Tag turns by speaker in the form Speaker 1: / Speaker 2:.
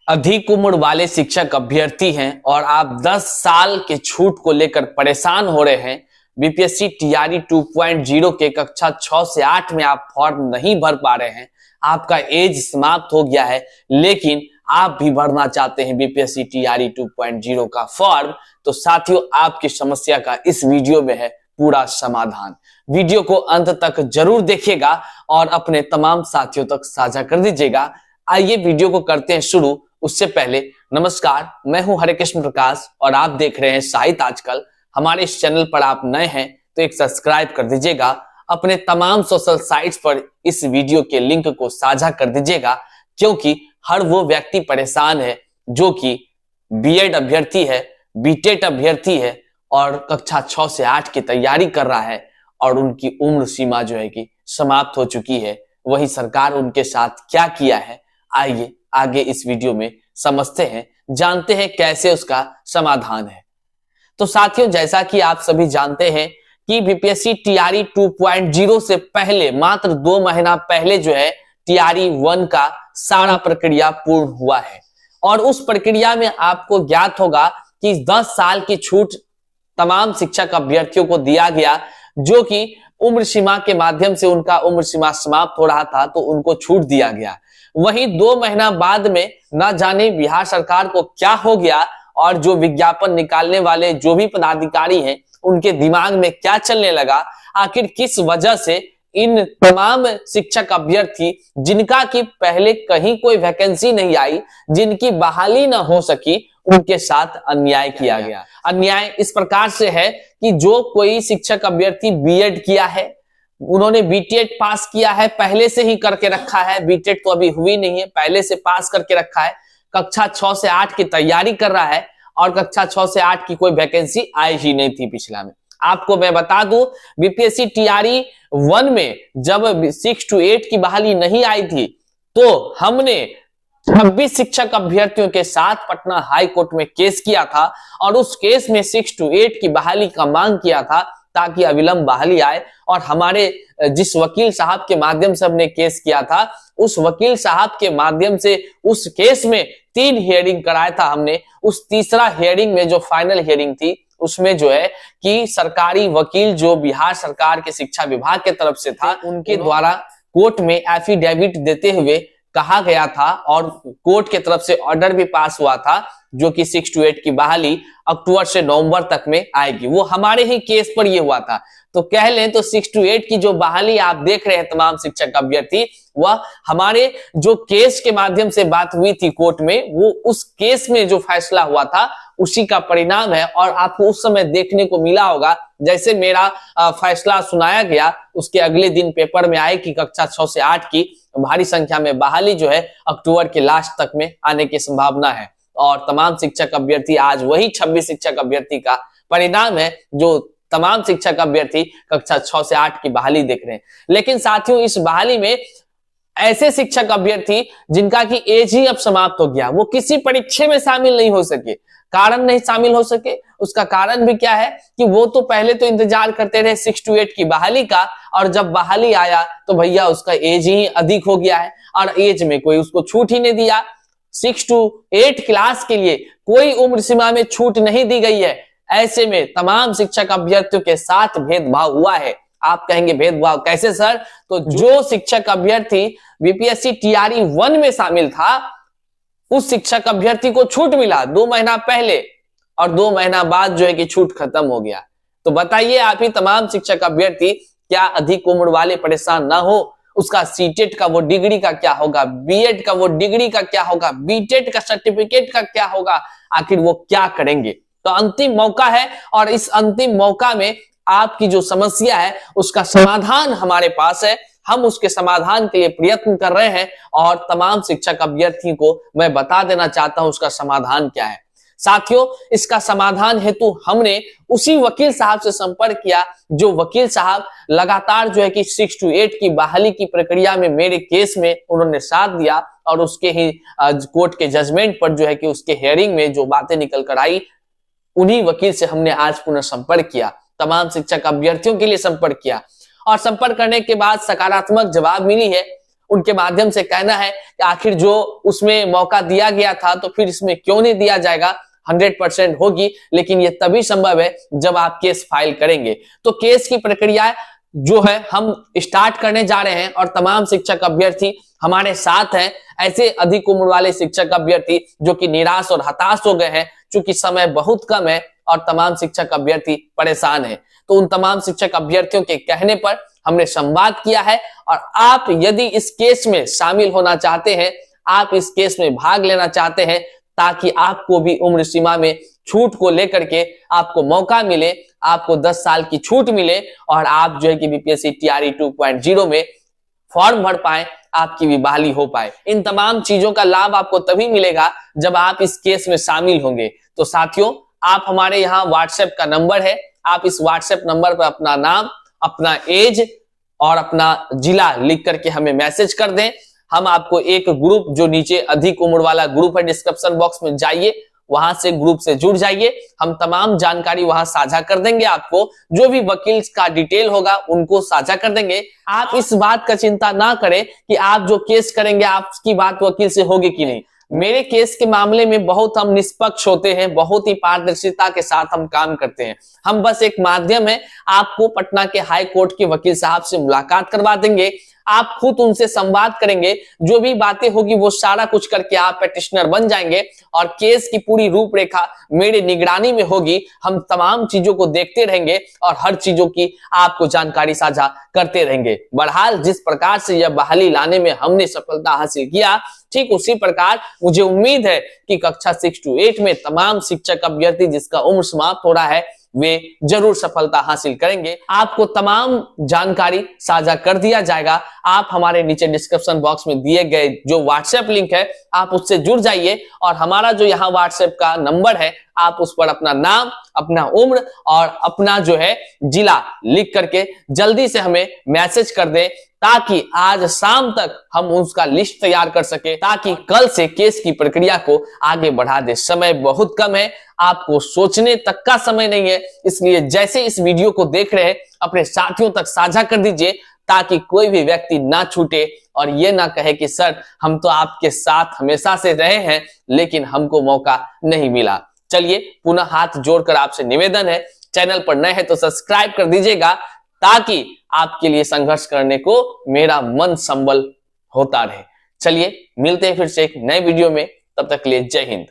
Speaker 1: अधिक उम्र वाले शिक्षक अभ्यर्थी हैं और आप 10 साल के छूट को लेकर परेशान हो रहे हैं। बीपीएससी टीआरई 2.0 के कक्षा 6 से 8 में आप फॉर्म नहीं भर पा रहे हैं, आपका एज समाप्त हो गया है, लेकिन आप भी भरना चाहते हैं बीपीएससी टीआरई 2.0 का फॉर्म, तो साथियों आपकी समस्या का इस वीडियो में है पूरा समाधान। वीडियो को अंत तक जरूर देखिएगा और अपने तमाम साथियों तक साझा कर दीजिएगा। आइए वीडियो को करते हैं शुरू। उससे पहले नमस्कार, मैं हूं हरे कृष्ण प्रकाश और आप देख रहे हैं साहित्य आजकल। हमारे इस चैनल पर आप नए हैं तो एक सब्सक्राइब कर दीजिएगा। अपने तमाम सोशल साइट्स पर इस वीडियो के लिंक को साझा कर दीजिएगा, क्योंकि हर वो व्यक्ति परेशान है जो कि बीएड अभ्यर्थी है, बीटेट अभ्यर्थी है और कक्षा 6 से 8 की तैयारी कर रहा है और उनकी उम्र सीमा जो है कि समाप्त हो चुकी है। वही सरकार उनके साथ क्या किया है, आइए आगे इस वीडियो में समझते हैं, जानते हैं कैसे उसका समाधान है। तो साथियों, जैसा कि आप सभी जानते हैं कि बीपीएससी टीआरई 2.0 से पहले मात्र 2 महीना पहले जो है टीआरई 1 का सारा प्रक्रिया पूर्ण हुआ है और उस प्रक्रिया में आपको ज्ञात होगा कि 10 साल की छूट तमाम शिक्षक अभ्यर्थियों को दिया गया, जो कि उम्र सीमा के माध्यम से उनका उम्र सीमा समाप्त हो रहा था तो उनको छूट दिया गया। वहीं 2 महीना बाद में न जाने बिहार सरकार को क्या हो गया और जो विज्ञापन निकालने वाले जो भी पदाधिकारी हैं उनके दिमाग में क्या चलने लगा, आखिर किस वजह से इन तमाम शिक्षक अभ्यर्थी जिनका कि पहले कहीं कोई वैकेंसी नहीं आई, जिनकी बहाली ना हो सकी, उनके साथ अन्याय किया गया। अन्याय इस प्रकार से है कि जो कोई शिक्षक अभ्यर्थी बीएड किया है, उन्होंने बीटेट पास किया है, पहले से ही करके रखा है, बीटेट तो अभी हुई नहीं है, पहले से पास करके रखा है, कक्षा 6 से 8 की तैयारी कर रहा है और कक्षा 6 से 8 की कोई वैकेंसी आई ही नहीं थी पिछला में। आपको मैं बता दूं, बीपीएससी टीआरई 1 में जब 6 to 8 की बहाली नहीं आई थी तो हमने 26 शिक्षक अभ्यर्थियों के साथ पटना हाई कोर्ट में केस किया था और उस केस में 6 to 8 की बहाली का मांग किया था ताकि अविलंब बहाली आए। और हमारे जिस वकील साहब के माध्यम से हमने केस किया था, उस वकील साहब के माध्यम से उस केस में 3 हियरिंग कराया था हमने। उस तीसरा हियरिंग में जो फाइनल हियरिंग थी उसमें जो है कि सरकारी वकील जो बिहार सरकार के शिक्षा विभाग के तरफ से था, उनके द्वारा कोर्ट में एफिडेविट देते हुए कहा गया था और कोर्ट के तरफ से ऑर्डर भी पास हुआ था जो कि 6 to 8 की बहाली अक्टूबर से नवंबर तक में आएगी। वो हमारे ही केस पर ये हुआ था। तो कह लें तो 6 to 8 की जो बहाली आप देख रहे हैं तमाम शिक्षक अभ्यर्थी, वह हमारे जो केस के माध्यम से बात हुई थी कोर्ट में, वो उस केस में जो फैसला हुआ था उसी का परिणाम है। और आपको उस समय देखने को मिला होगा, जैसे मेरा फैसला सुनाया गया उसके अगले दिन पेपर में आए कि कक्षा 6 से 8 की भारी संख्या में बहाली जो है अक्टूबर के लास्ट तक में आने की संभावना है। और तमाम शिक्षक अभ्यर्थी आज वही 26 शिक्षक अभ्यर्थी का परिणाम है जो तमाम शिक्षक अभ्यर्थी कक्षा 6 से 8 की बहाली देख रहे हैं। लेकिन साथियों, इस बहाली में ऐसे शिक्षक अभ्यर्थी जिनका की एज ही अब समाप्त हो गया, वो किसी परीक्षा में शामिल नहीं हो सके। कारण नहीं शामिल हो सके, उसका कारण भी क्या है कि वो तो पहले तो इंतजार करते रहे 6 to 8 की बहाली का, और जब बहाली आया तो भैया उसका एज ही अधिक हो गया है और एज में कोई उसको छूट ही नहीं दिया। 6 to 8 क्लास के लिए कोई उम्र सीमा में छूट नहीं दी गई है। ऐसे में तमाम शिक्षक अभ्यर्थियों के साथ भेदभाव हुआ है। आप कहेंगे भेदभाव कैसे सर? तो जो शिक्षक अभ्यर्थी बीपीएससी टीआरई 1 में शामिल था, उस शिक्षक अभ्यर्थी को छूट मिला 2 महीना पहले और 2 महीना बाद जो है कि छूट खत्म हो गया। तो बताइए आप ही तमाम शिक्षक अभ्यर्थी, क्या अधिक उम्र वाले परेशान ना हो? उसका सीटेट का वो डिग्री का क्या होगा, बीएड का वो डिग्री का क्या होगा, बीटेट का सर्टिफिकेट का क्या होगा, आखिर वो क्या करेंगे? तो अंतिम मौका है और इस अंतिम मौका में आपकी जो समस्या है उसका समाधान हमारे पास है। हम उसके समाधान के लिए प्रयत्न कर रहे हैं और तमाम शिक्षक अभ्यर्थियों को मैं बता देना चाहता हूं उसका समाधान क्या है। साथियों, इसका समाधान हेतु हमने उसी वकील साहब से संपर्क किया जो वकील साहब लगातार जो है कि 6 to 8 की बहाली की प्रक्रिया में मेरे केस में उन्होंने साथ दिया और उसके ही कोर्ट के जजमेंट पर जो है कि उसके हियरिंग में जो बातें निकल कर आई, उन्हीं वकील से हमने आज पुनः संपर्क किया। तमाम शिक्षक अभ्यर्थियों के लिए संपर्क किया और संपर्क करने के बाद सकारात्मक जवाब मिली है उनके माध्यम से कहना है कि आखिर जो उसमें मौका दिया गया था तो फिर इसमें क्यों नहीं दिया जाएगा। 100% होगी, लेकिन ये तभी संभव है जब आप केस फाइल करेंगे। तो केस की प्रक्रिया जो है हम स्टार्ट करने जा रहे हैं और तमाम शिक्षक अभ्यर्थी हमारे साथ हैं। ऐसे अधिक उम्र वाले शिक्षक अभ्यर्थी जो कि निराश और हताश हो गए हैं, चूंकि समय बहुत कम है और तमाम शिक्षक अभ्यर्थी परेशान हैं, तो उन तमाम शिक्षक अभ्यर्थियों के कहने पर हमने संवाद किया है। और आप यदि इस केस में शामिल होना चाहते हैं, आप इस केस में भाग लेना चाहते हैं, ताकि आपको भी उम्र सीमा में छूट को लेकर के आपको मौका मिले, आपको 10 साल की छूट मिले और आप जो है कि बीपीएससी टीआरई 2.0 में फॉर्म भर पाए, आपकी भी बहाली हो पाए। इन तमाम चीजों का लाभ आपको तभी मिलेगा जब आप इस केस में शामिल होंगे। तो साथियों, आप हमारे यहाँ व्हाट्सएप का नंबर है, आप इस व्हाट्सएप नंबर पर अपना नाम, अपना एज और अपना जिला लिख करके हमें मैसेज कर दें। हम आपको एक ग्रुप, जो नीचे अधिक उम्र वाला ग्रुप है, डिस्क्रिप्शन बॉक्स में जाइए, वहां से ग्रुप से जुड़ जाइए। हम तमाम जानकारी वहां साझा कर देंगे, आपको जो भी वकील का डिटेल होगा उनको साझा कर देंगे। आप इस बात का चिंता ना करें कि आप जो केस करेंगे आपकी बात वकील से होगी कि नहीं। मेरे केस के मामले में बहुत हम निष्पक्ष होते हैं, बहुत ही पारदर्शिता के साथ हम काम करते हैं। हम बस एक माध्यम है, आपको पटना के हाई कोर्ट के वकील साहब से मुलाकात करवा देंगे, आप खुद उनसे संवाद करेंगे, जो भी बातें होगी वो सारा कुछ करके आप पेटिशनर बन जाएंगे और केस की पूरी रूपरेखा मेरे निगरानी में होगी। हम तमाम चीजों को देखते रहेंगे और हर चीजों की आपको जानकारी साझा करते रहेंगे। बहरहाल जिस प्रकार से यह बहाली लाने में हमने सफलता हासिल किया, ठीक उसी प्रकार मुझे उम्मीद है कि कक्षा 6 to 8 में तमाम शिक्षक अभ्यर्थी जिसका उम्र समाप्त हो रहा है वे जरूर सफलता हासिल करेंगे। आपको तमाम जानकारी साझा कर दिया जाएगा। आप हमारे नीचे डिस्क्रिप्शन बॉक्स में दिए गए जो व्हाट्सएप लिंक है, आप उससे जुड़ जाइए और हमारा जो यहाँ व्हाट्सएप का नंबर है, आप उस पर अपना नाम, अपना उम्र और अपना जो है जिला लिख करके जल्दी से हमें मैसेज कर दें, ताकि आज शाम तक हम उसका लिस्ट तैयार कर सके, ताकि कल से केस की प्रक्रिया को आगे बढ़ा दे। समय बहुत कम है, आपको सोचने तक का समय नहीं है, इसलिए जैसे इस वीडियो को देख रहे हैं अपने साथियों तक साझा कर दीजिए, ताकि कोई भी व्यक्ति ना छूटे और ये ना कहे कि सर हम तो आपके साथ हमेशा से रहे हैं लेकिन हमको मौका नहीं मिला। चलिए, पुनः हाथ जोड़कर आपसे निवेदन है, चैनल पर नए हैं तो सब्सक्राइब कर दीजिएगा, ताकि आपके लिए संघर्ष करने को मेरा मन संबल होता रहे। चलिए, मिलते हैं फिर से एक नए वीडियो में, तब तक के लिए जय हिंद।